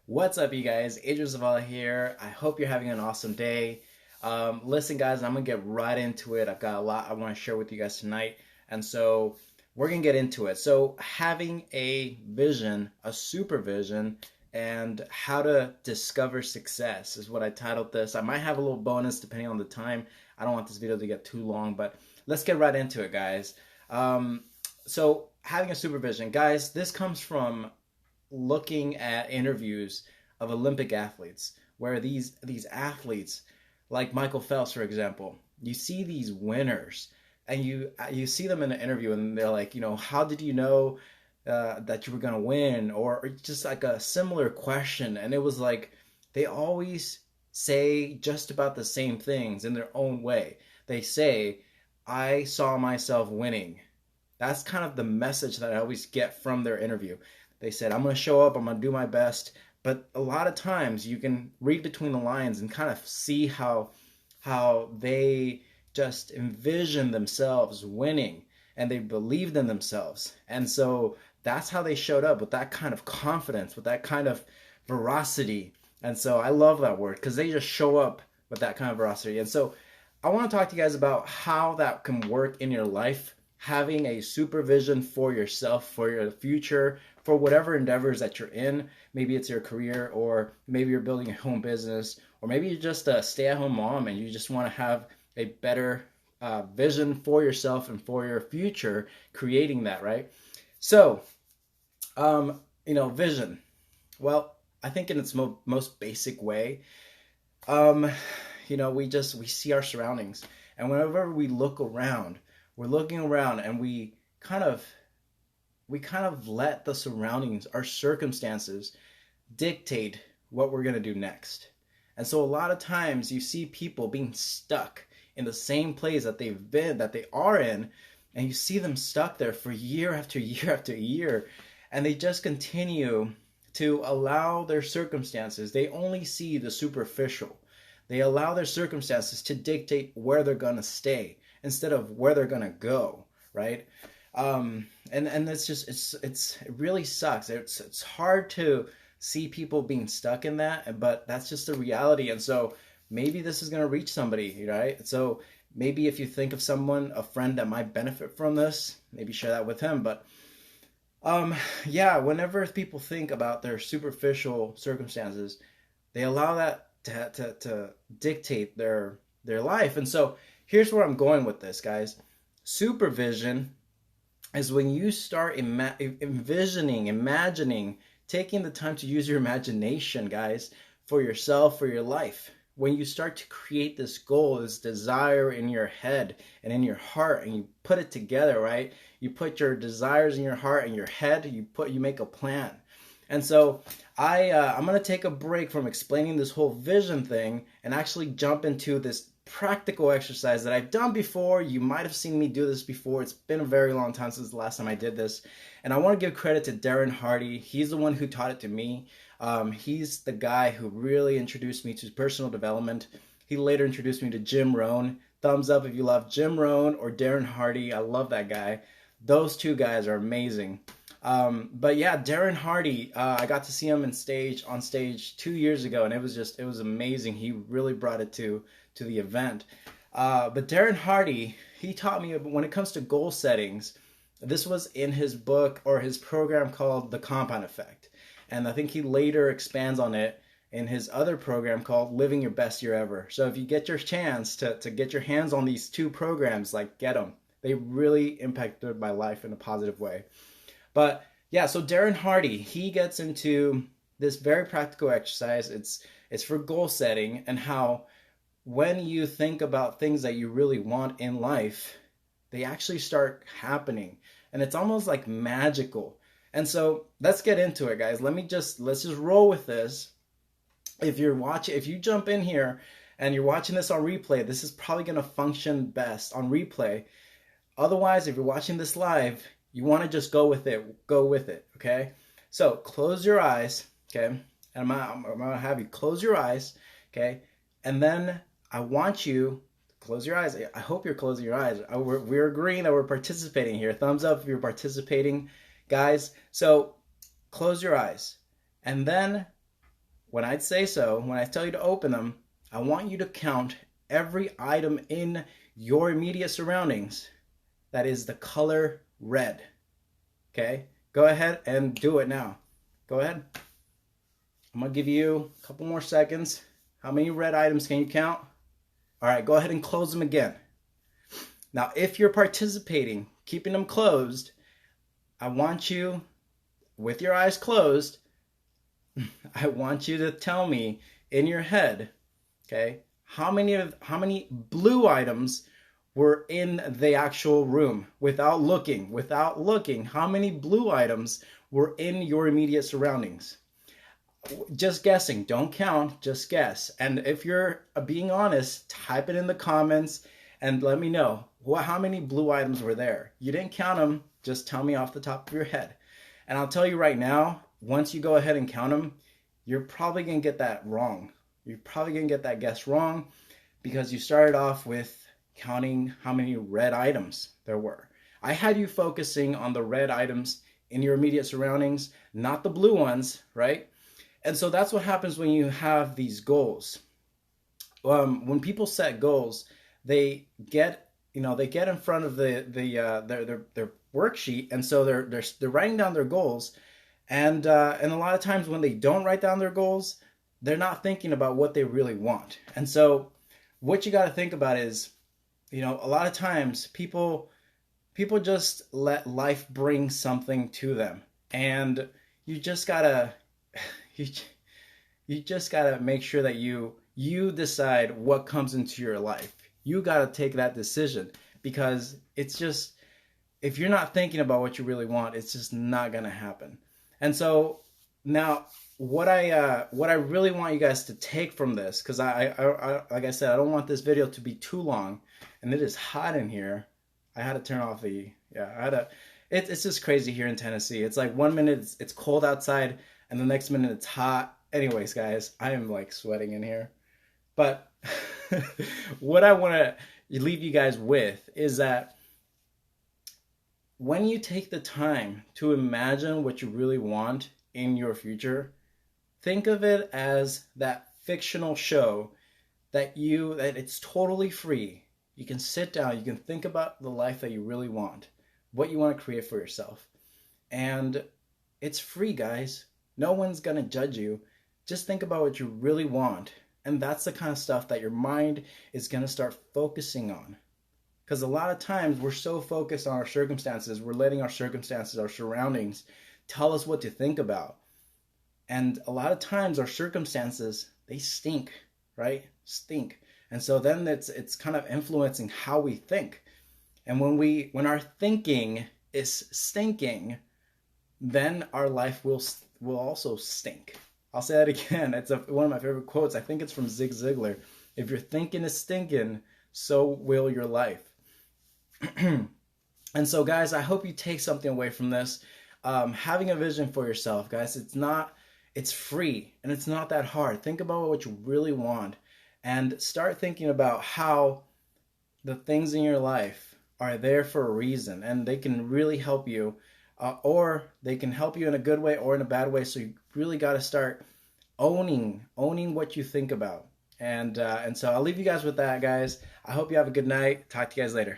What's up, you guys? Adrian Zavala here. I hope you're having an awesome day. Listen, guys, I'm gonna get right into it. I've got a lot I want to share with you guys tonight, and so we're gonna get into it. So, having a vision, a supervision, and how to discover success is what I titled this. I might have a little bonus depending on the time. I don't want this video to get too long, but let's get right into it, guys. So, having a supervision, guys, this comes from looking at interviews of Olympic athletes where these athletes like Michael Phelps, for example, you see these winners and you see them in an interview and they're like, how did you know that you were gonna win, or just like a similar question, and it was like they always say just about the same things in their own way. They say, I saw myself winning. That's kind of the message that I always get from their interview. They said, I'm going to show up, I'm going to do my best. But a lot of times you can read between the lines and kind of see how they just envision themselves winning and they believed in themselves. And so that's how they showed up, with that kind of confidence, with that kind of veracity. And so I love that word because they just show up with that kind of veracity. And so I want to talk to you guys about how that can work in your life, having a supervision for yourself, for your future, for whatever endeavors that you're in. Maybe it's your career, or maybe you're building a home business, or maybe you're just a stay-at-home mom and you just want to have a better vision for yourself and for your future, creating that, right? So, vision. Well, I think in its most basic way, we see our surroundings, and whenever we look around, we're looking around and we kind of let the surroundings, our circumstances, dictate what we're going to do next. And so a lot of times you see people being stuck in the same place that they are in, and you see them stuck there for year after year after year, and they just continue to allow their circumstances. They only see the superficial. They allow their circumstances to dictate where they're going to stay instead of where they're going to go, right? And it really sucks. It's hard to see people being stuck in that, but that's just the reality. And so maybe this is going to reach somebody, right? So maybe if you think of someone, a friend that might benefit from this, maybe share that with him. But whenever people think about their superficial circumstances, they allow that to dictate their life. And so here's where I'm going with this, guys. Supervision is when you start envisioning, imagining, taking the time to use your imagination, guys, for yourself, for your life. When you start to create this goal, this desire in your head and in your heart, and you put it together, right? You put your desires in your heart and your head, you make a plan. And so I'm going to take a break from explaining this whole vision thing and actually jump into this practical exercise that I've done before. You might have seen me do this before. It's been a very long time since the last time I did this. And I want to give credit to Darren Hardy. He's the one who taught it to me. He's the guy who really introduced me to personal development. He later introduced me to Jim Rohn. Thumbs up if you love Jim Rohn or Darren Hardy. I love that guy. Those two guys are amazing. But yeah, Darren Hardy, I got to see him on stage 2 years ago, and it was amazing. He really brought it to the event. But Darren Hardy, he taught me when it comes to goal settings. This was in his book or his program called The Compound Effect. And I think he later expands on it in his other program called Living Your Best Year Ever. So if you get your chance to get your hands on these two programs, get them. They really impacted my life in a positive way. But yeah, so Darren Hardy, he gets into this very practical exercise. It's for goal setting, and how when you think about things that you really want in life, they actually start happening. And it's almost like magical. And so let's get into it, guys. Let's just roll with this. If you jump in here and you're watching this on replay, this is probably going to function best on replay. Otherwise, if you're watching this live, you want to just go with it, okay? So close your eyes, okay? And I'm going to have you close your eyes, okay? And then I want you to close your eyes. I hope you're closing your eyes. We're agreeing that we're participating here. Thumbs up if you're participating, guys. So close your eyes. And then when I say so, when I tell you to open them, I want you to count every item in your immediate surroundings that is the color red. Okay? Go ahead and do it now. Go ahead. I'm going to give you a couple more seconds. How many red items can you count? All right, go ahead and close them again. Now, if you're participating, keeping them closed, I want you, with your eyes closed, I want you to tell me in your head, okay, how many blue items were in the actual room without looking, how many blue items were in your immediate surroundings? Just guessing, don't count, just guess. And if you're being honest, type it in the comments and let me know how many blue items were there. You didn't count them, just tell me off the top of your head. And I'll tell you right now, once you go ahead and count them, you're probably going to get that wrong. You're probably going to get that guess wrong because you started off with counting how many red items there were. I had you focusing on the red items in your immediate surroundings, not the blue ones, right? And so that's what happens when you have these goals. When people set goals, they get in front of their worksheet, and so they're writing down their goals, and a lot of times when they don't write down their goals, they're not thinking about what they really want. And so what you got to think about is, a lot of times people just let life bring something to them, and you just gotta make sure that you decide what comes into your life. You gotta take that decision, because it's just, if you're not thinking about what you really want, it's just not gonna happen. And so now what I really want you guys to take from this, because I like I said, I don't want this video to be too long, and it is hot in here. I had to turn off it's just crazy here in Tennessee. It's like 1 minute it's cold outside, and the next minute it's hot. Anyways, guys, I am like sweating in here. But what I want to leave you guys with is that when you take the time to imagine what you really want in your future, think of it as that fictional show that it's totally free. You can sit down, you can think about the life that you really want, what you want to create for yourself. And it's free, guys. No one's going to judge you. Just think about what you really want. And that's the kind of stuff that your mind is going to start focusing on. Because a lot of times we're so focused on our circumstances, we're letting our circumstances, our surroundings, tell us what to think about. And a lot of times our circumstances, they stink, right? Stink. And so then it's kind of influencing how we think. And when our thinking is stinking, then our life will also stink. I'll say that again. It's one of my favorite quotes. I think it's from Zig Ziglar. If your thinking is stinking, so will your life. And so, guys, I hope you take something away from this. Having a vision for yourself, guys, it's free and it's not that hard. Think about what you really want and start thinking about how the things in your life are there for a reason, and they can really help you, or they can help you in a good way or in a bad way. So you really got to start owning what you think about. And so I'll leave you guys with that, guys. I hope you have a good night. Talk to you guys later.